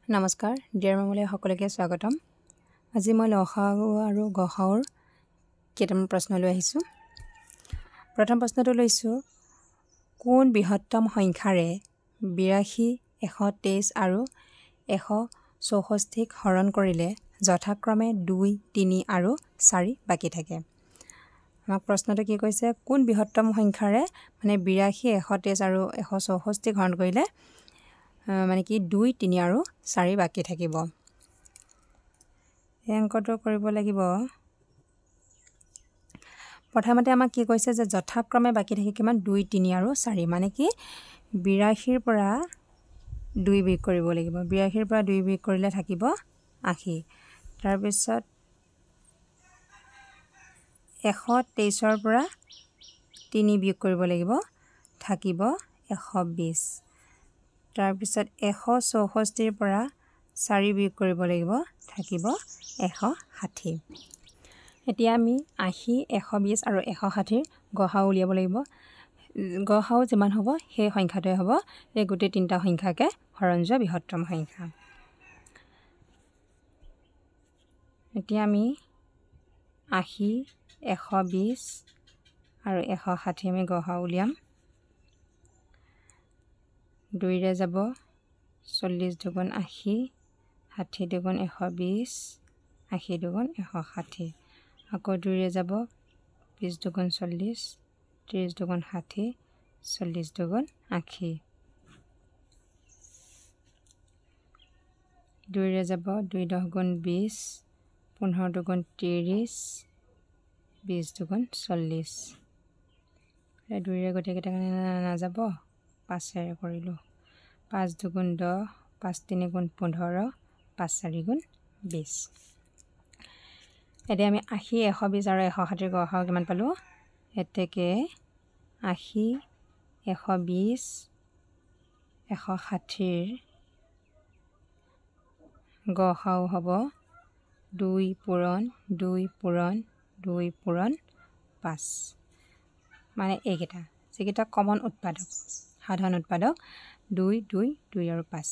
নমস্কাৰ ডিয়াৰ মেমলৈ সকলোকে স্বাগতম। আজি মই লসাগু আৰু গসাউৰ কেইটামান প্ৰশ্ন লৈ আহিছোঁ। প্ৰথম প্ৰশ্নটো লৈছোঁ, কোন বৃহত্তম সংখ্যাৰে 82, 123 আৰু 164ক হৰণ কৰিলে যথাক্ৰমে 2, 3 আৰু 4 বাকী থাকে? আমাক প্ৰশ্নটো কি কৈছে, কোন বৃহত্তম সংখ্যাৰে মানে 82, 123 আৰু 164ক হৰণ কৰিলে মানে কি 2, 3 আৰু 4 বাকী থাকিব। এই অংকটো কৰিব লাগিব। প্ৰথমতে আমাক কি কৈছে যে যথাক্ৰমে বাকী থাকে কিমান 2, 3 আৰু 4, মানে কি 82ৰ পৰা 2 বিয়োগ কৰিব লাগিব। 82ৰ পৰা 2 বিয়োগ কৰিলে থাকিব 80। তাৰপিছত 123ৰ পৰা 3 বিয়োগ কৰিব লাগিব, থাকিব 120। তাৰপিছত 164ৰ পৰা 4 বিয়োগ কৰিব লাগিব, থাকিব 160। এতিয়া আমি 80, 120 আৰু 160ৰ গসাউ উলিয়াব লাগিব। গসাউ যিমান হ'ব সেই সংখ্যাটোৱে হ'ব এই গোটেই তিনিটা সংখ্যাকে হৰণ যোৱা বৃহত্তম সংখ্যা। এতিয়া আমি 80, 120 আৰু 160 আমি গসাউ উলিয়াম। 2ৰে যাব 40 দুগুণ 80, 60 দুগুণ 120, 80 দুগুণ 160। আকৌ 2ৰে যাব 20 দুগুণ 40, 30 দুগুণ 60, 40 দুগুণ 80। 2ৰে যাব 2 10 গুণ 20, 15 দুগুণ 30, 20 দুগুণ 40। 2ৰে গোটেইকেইটা নাযাব, 5ৰে কৰিলোঁ। 5 দুগুণ 10, 5 3 গুণ 15, 5 4 গুণ 20। এতিয়া আমি 80, 120 আৰু 160ৰ গসাউ কিমান পালোঁ? এতেকে 80, 120, 160ৰ গসাউ হ'ব 2 পূৰণ 2 পূৰণ 2 পূৰণ 5, মানে এইকেইটা যিকেইটা কমন উৎপাদক, সাধাৰণ উৎপাদক 2, 2, 2 আৰু 5।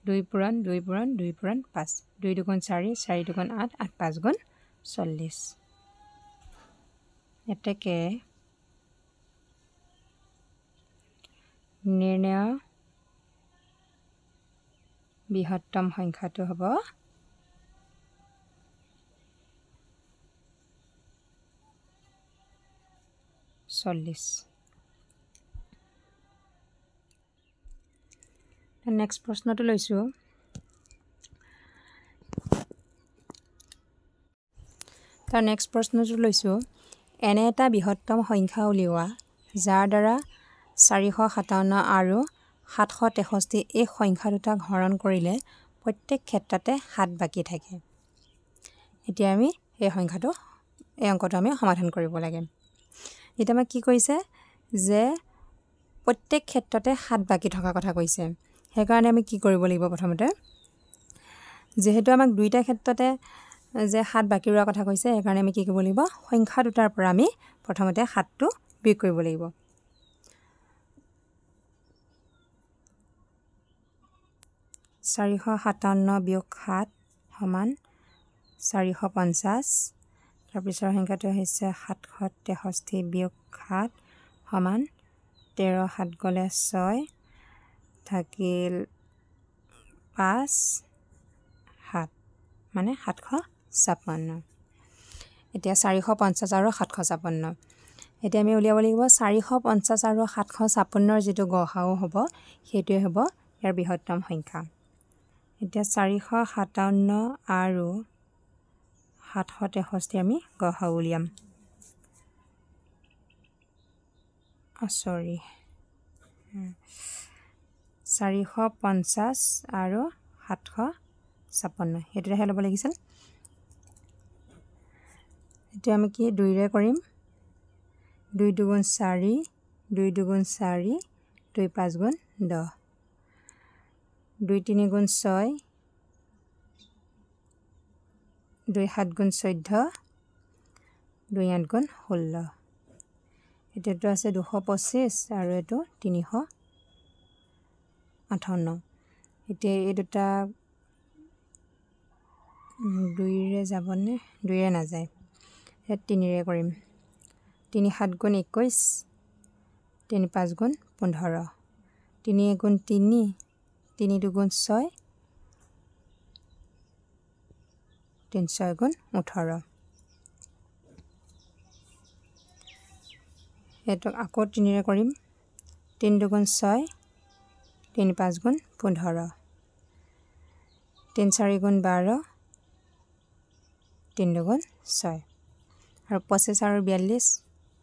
2 পূৰণ 2 পূৰণ 2 পূৰণ 5, 2 দুগুণ 4, 4 দুগুণ 8, 8 5 গুণ 40। এতেকে নিৰ্ণয় বৃহত্তম সংখ্যাটো হ'ব 40। নেক্সট প্ৰশ্নটো লৈছোঁ, এনে এটা বৃহত্তম সংখ্যা উলিওৱা যাৰ দ্বাৰা 457 আৰু 763 এই সংখ্যা দুটাক হৰণ কৰিলে প্ৰত্যেক ক্ষেত্ৰতে 7 বাকী থাকে। এতিয়া আমি এই অংকটো আমি সমাধান কৰিব লাগে। এতিয়া আমাক কি কৈছে যে প্ৰত্যেক ক্ষেত্ৰতে 7 বাকী থকা কথা কৈছে। সেইকাৰণে আমি কি কৰিব লাগিব, প্ৰথমতে যিহেতু আমাক দুইটা ক্ষেত্ৰতে যে 7 বাকী ৰোৱাৰ কথা কৈছে, সেইকাৰণে আমি কি কৰিব লাগিব, সংখ্যা দুটাৰ পৰা আমি প্ৰথমতে 7টো বিয়োগ কৰিব লাগিব। (457 - 7 = 450). তাৰপিছৰ সংখ্যাটো হৈছে 763 - 7 = 13, 7 গ'লে 6, থাকিল 5, 7 মানে 756। এতিয়া 450 আৰু 756, এতিয়া আমি উলিয়াব লাগিব 450 আৰু 756ৰ যিটো গসাউ হ'ব সেইটোৱে হ'ব ইয়াৰ বৃহত্তম সংখ্যা। এতিয়া 457 আৰু 763 আমি গসাউ উলিয়াম। 450 আৰু 756 সেইটোহে ল'ব লাগিছিল। এতিয়া আমি কি 2ৰে কৰিম, 2 দুগুণ 4, 2 দুগুণ 4, 2 5 গুণ 10, 2 3 গুণ 6, 2 7 গুণ 14, 2 8 গুণ 16। এতিয়াটো আছে 225 আৰু এইটো 358। এতিয়া এই দুটা 2ৰে যাবনে 2ৰে নাযায় 3ৰে কৰিম 3 7 গুণ 21 3 5 গুণ 15 3 1 গুণ 3 3 2 গুণ 6 3 6 গুণ 18 এটো আকৌ 3ৰে কৰিম 3 2 গুণ 6 3 5 গুণ 15 3 4 গুণ 12 3 2 গুণ 6 আৰু 25 আৰু 42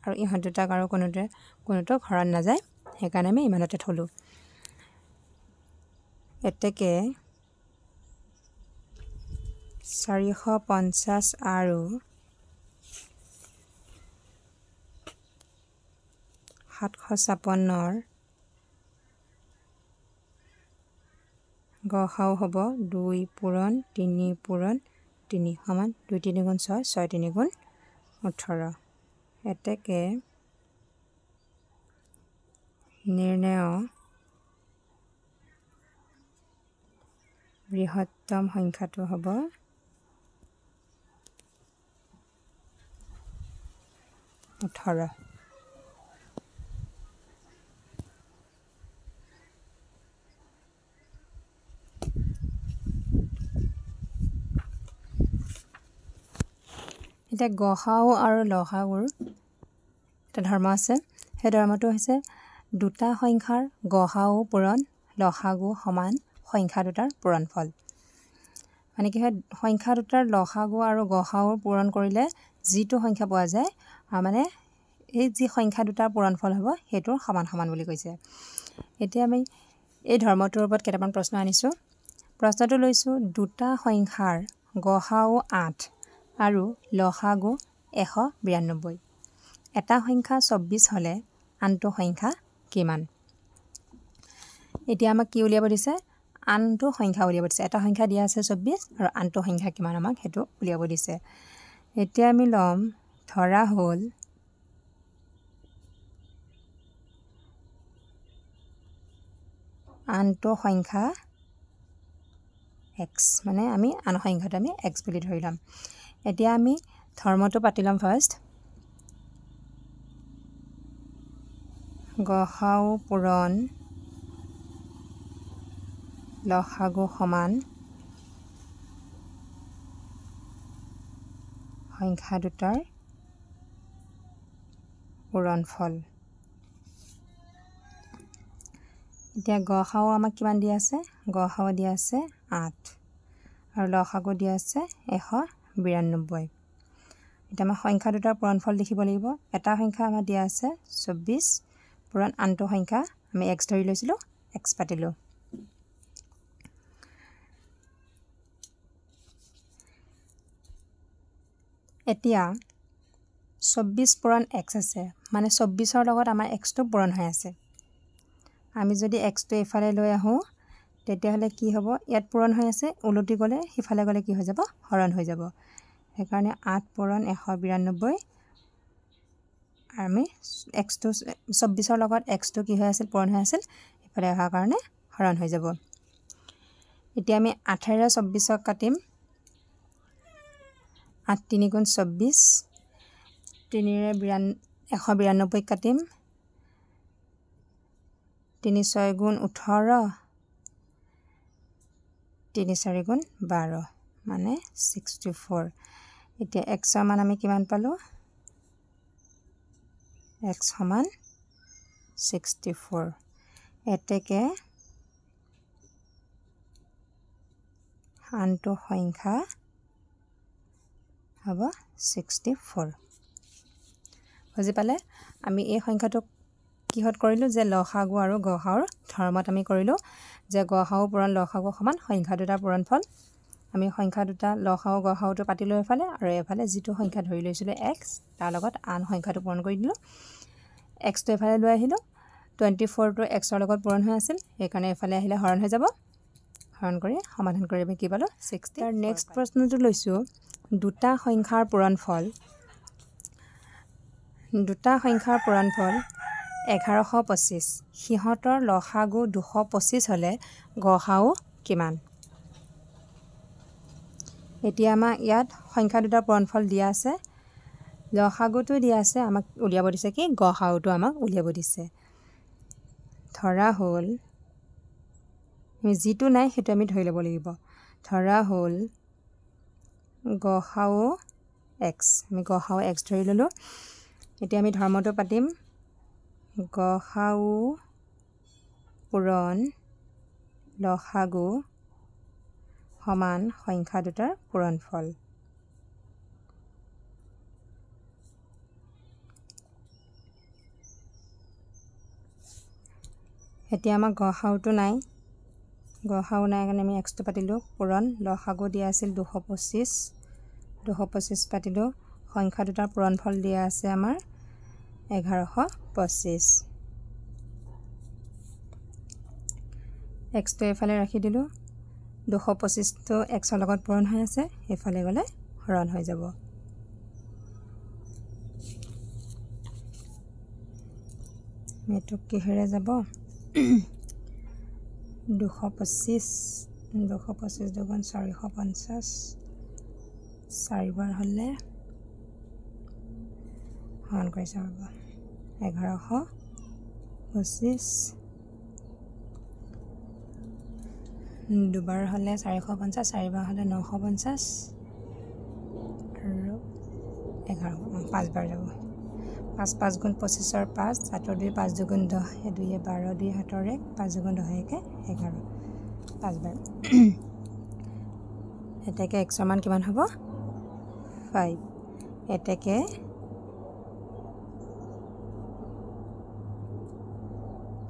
আৰু ইহঁত দুটাক আৰু কোনোটো ঘৰত নাযায় সেইকাৰণে আমি ইমানতে থলো এতেকে 450 আৰু 756 গসাও হ'ব 2 পূৰণ 3 পূৰণ 3 সমান 2 3 গুণ 6 6 3 গুণ 18 এতেকে নিৰ্ণয় বৃহত্তম সংখ্যাটো হ'ব 18 এটা গসাও আৰু লসাগুৰ এটা ধৰ্ম আছে সেই ধৰ্মটো হৈছে দুটা সংখ্যাৰ গসাও পূৰণ লসাগু সমান সংখ্যা দুটাৰ পূৰণফল মানে কি হয় সংখ্যা দুটাৰ লসাগু আৰু গসাও পূৰণ কৰিলে যিটো সংখ্যা পোৱা যায় মানে এই যি সংখ্যা দুটাৰ পূৰণফল হ'ব হেতু সমান সমান বুলি কৈছে এতিয়া আমি এই ধৰ্মটোৰ ওপৰত কেইটামান প্ৰশ্ন আনিছো প্ৰশ্নটো লৈছো দুটা সংখ্যাৰ গসাও 8 আৰু লসাগু 192 এটা সংখ্যা 24 হলে আনটো সংখ্যা কিমান এতিয়া আমাক কি উলিয়াব দিছে আনটো সংখ্যা উলিয়াব দিছে এটা সংখ্যা দিয়া আছে 24 আৰু আনটো সংখ্যা কিমান আমাক হেতু উলিয়াব দিছে এতিয়া আমি লম ধৰা হল আনটো সংখ্যা x মানে আমি আন সংখ্যাটো আমি x বুলি ধৰিলাম এতিয়া আমি ধৰ্মটো পাতিলাম ফাৰ্স্ট গসাও পূৰণ লসাগু সমান সংখ্যা দুটাৰ পূৰণফল এতিয়া গসাও আমাক কিমান দিয়া আছে গসাও দিয়া আছে 8 আৰু লসাগু দিয়া আছে 192 এটা আমাৰ সংখ্যা দুটাৰ পূৰণফল লিখিব লাগিব এটা সংখ্যা আমাৰ দিয়া আছে 24 পূৰণ আনটো সংখ্যা আমি x ধৰি লৈছিলো x পাতিলো এতিয়া 24 পূৰণ x আছে মানে 24 ৰ লগত আমাৰ x টো পূৰণ হৈ আছে আমি যদি x টো এফালে লৈ আহো তেতিয়া হলে কি হ'ব ইয়াত পূৰণ হৈ আছে উলটি গলে হিফালে গলে কি হৈ যাব হৰণ হৈ যাব সেইকাৰণে 8 পূৰণ 192 আমি x টো 24 ৰ লগত x টো কি হৈ আছিল পূৰণ হৈ আছিল ইফালে অহাৰ কাৰণে হৰণ হৈ যাব এতিয়া আমি 8 ৰে 24 ক কাটিম 8 3 গুণ 24 3 ৰে 192 কাটিম 3 6 গুণ 18 3 4 গুণ 12 মানে 64 এতিয়া x সমান আমি কিমান পালো x সমান 64 এতেকে আনটো সংখ্যা হ'ব 64 বুজি পালে আমি এই সংখ্যাটো কিহত কৰিলো যে লসাগু আৰু গসাওৰ ধৰ্মত আমি কৰিলো যে গসাও পূৰণ লসাগু সমান সংখ্যা দুটাৰ পূৰণফল আমি সংখ্যা দুটা লসাও গসাওটো পাতিলো এফালে আৰু এফালে যিটো সংখ্যা ধৰি লৈছিলো x তাৰ লগত আন সংখ্যাটো পূৰণ কৰি দিলো x টো এফালে লৈ আহিলো 24 টো x ৰ লগত পূৰণ হৈ আছিল সেইকাৰণে এফালে আহিলে হৰণ হৈ যাব হৰণ কৰি সমাধান কৰি আমি কি পালো 60 তাৰ নেক্সট প্ৰশ্নটো লৈছো দুটা সংখ্যাৰ পূৰণফল 1125 সিহঁতৰ লসাগু 225 হলে গসাও কিমান এতিয়া আমাক ইয়াত সংখ্যা দুটাৰ পূৰণফল দিয়া আছে লসাগুটো দিয়া আছে আমাক উলিয়াব দিছে কি গসাগুটো আমাক উলিয়াব দিছে ধৰা হ'ল আমি যিটো নাই সেইটো আমি ধৰি ল'ব লাগিব ধৰা হ'ল গসাউ x আমি গসাউ x ধৰি ল'লো এতিয়া আমি ধৰ্মটো পাতিম গসাউ পূৰণ লসাগু সমান সংখ্যা দুটাৰ পূৰণফল এতিয়া আমাক গসাউটো নাই কাৰণে আমি x টো পাতিলো পূৰণ লসাগু দিয়া আছিল 225 পাতিলো সংখ্যা দুটাৰ পূৰণফল দিয়া আছে আমাৰ 1125 x টো এফালে ৰাখি দিলো 225 টো x ৰ লগত পূৰণ হৈ আছে এফালে গলে হৰণ হৈ যাব মেটুক কিহেৰে যাব 225 দুগুণ 450 চাৰিবাৰ হলে হৰণ কৰি চাব 1125 দুবাৰ হলে 450 চাৰিবাৰ হলে 950 আৰু 11 পাঁচবাৰ যাব 5 গুণ 25 ৰ 5 7 2 5 দুগুণ 10 2 12 2 7 1 5 দুগুণ 10 11 পাঁচবাৰ এতেকে x ৰ মান কিমান হ'ব 5 এতেকে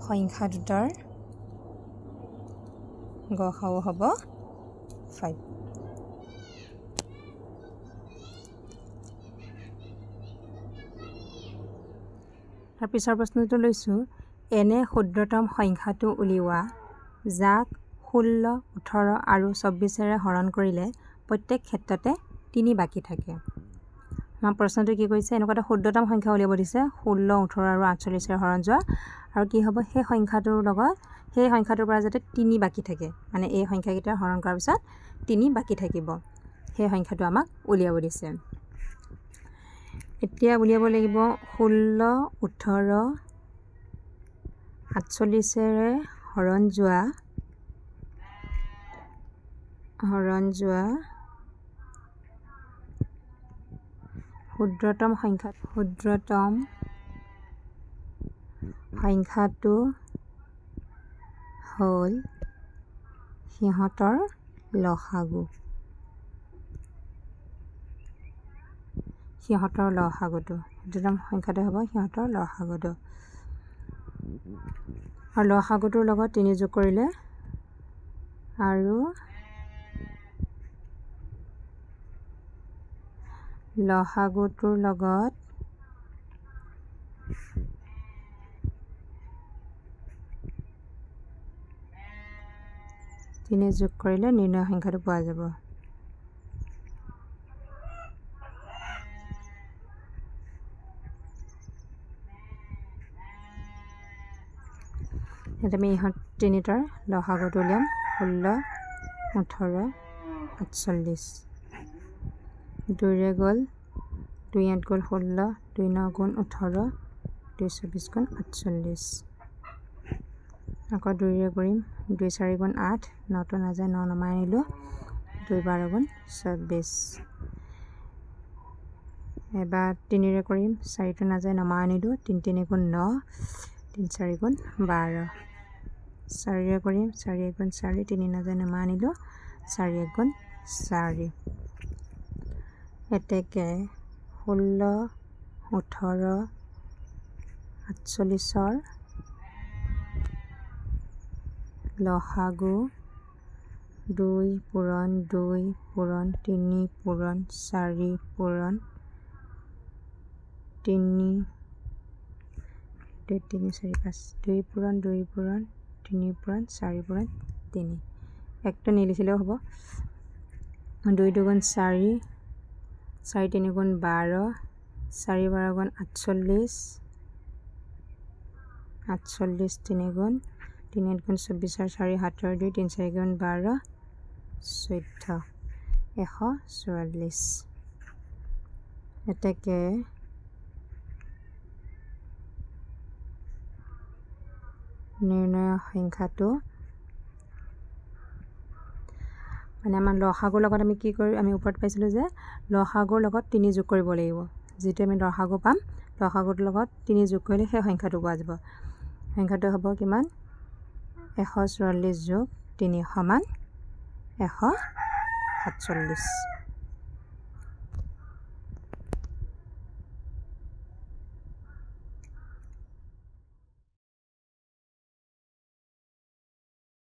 সংখ্যা দুটাৰ গসাউ হ'ব 5 তাৰ পিছৰ প্ৰশ্নটো লৈছো এনে ক্ষুদ্ৰতম সংখ্যাটো উলিওৱা যাক 16 18 আৰু 24 ৰে হৰণ কৰিলে প্ৰত্যেক ক্ষেত্ৰতে 3 বাকি থাকে আমাৰ প্ৰশ্নটো কি কৈছে এনেকুৱা এটা ক্ষুদ্ৰতম সংখ্যা উলিয়াব দিছে 16 18 আৰু 48 ৰে হৰণ যোৱা আৰু কি হ'ব সেই সংখ্যাটোৰ লগত সেই সংখ্যাটোৰ পৰা যাতে 3 বাকি থাকে মানে এই সংখ্যাকেইটা হৰণ কৰাৰ পিছত 3 বাকি থাকিব সেই সংখ্যাটো আমাক উলিয়াব দিছে এতিয়া উলিয়াব লাগিব 16 18 48 ৰে হৰণ যোৱা ক্ষুদ্ৰতম সংখ্যাটো হ'ল সিহঁতৰ লসাগু সিহঁতৰ লসাগুটো ক্ষুদ্ৰতম সংখ্যাটো হ'ব সিহঁতৰ লসাগুটো আৰু লসাগুটোৰ লগত 3 যোগ কৰিলে আৰু লসাগুটোৰ লগত 3 যোগ কৰিলে নিৰ্ণয় সংখ্যাটো পোৱা যাব এটা আমি ইহঁত তিনিটাৰ লসাগুটো উলিয়াম 16 18 48 2 ৰে গ'ল 2 8 গ'ল 16 2 9 গুণ 18 2 24 গুণ 48 আকৌ 2 ৰে কৰিম 2 4 গুণ 8 9 টো নাযায় 9 নমাই আনিলো 2 12 গুণ 24 এবাৰ 3 ৰে কৰিম 4 টো নাযায় নমাই আনিলো 3 3 গুণ 9 3 4 গুণ 12 4 ৰে কৰিম 4 1 গুণ 4 3 নাযায় নমাই আনিলো 4 1 গুণ 4 এতেকে 16 18 48 ৰ লসাগু 2 পূৰণ 2 পূৰণ 3 পূৰণ 4 পূৰণ 3 2 3 4 5 2 পূৰণ 2 পূৰণ 3 পূৰণ 4 পূৰণ 3 একটো নিলিখিলেও হ'ব 2 2 4 4 3 গুণ 12 4 12 গুণ 48 48 3 গুণ 3 8 গুণ 24 4 7 2 3 4 গুণ 12 14 144 এতেকে নিৰ্ণয় সংখ্যাটো মানে আমাৰ লসাগুৰ লগত আমি কি কৰি আমি ওপৰত পাইছিলোঁ যে লসাগুৰ লগত 3 যোগ কৰিব লাগিব যেটো আমি লসাগু পাম লসাগুৰ লগত 3 যোগ কৰিলে সেই সংখ্যাটো পোৱা যাব সংখ্যাটো হ'ব কিমান 144 যোগ 3 সমান 147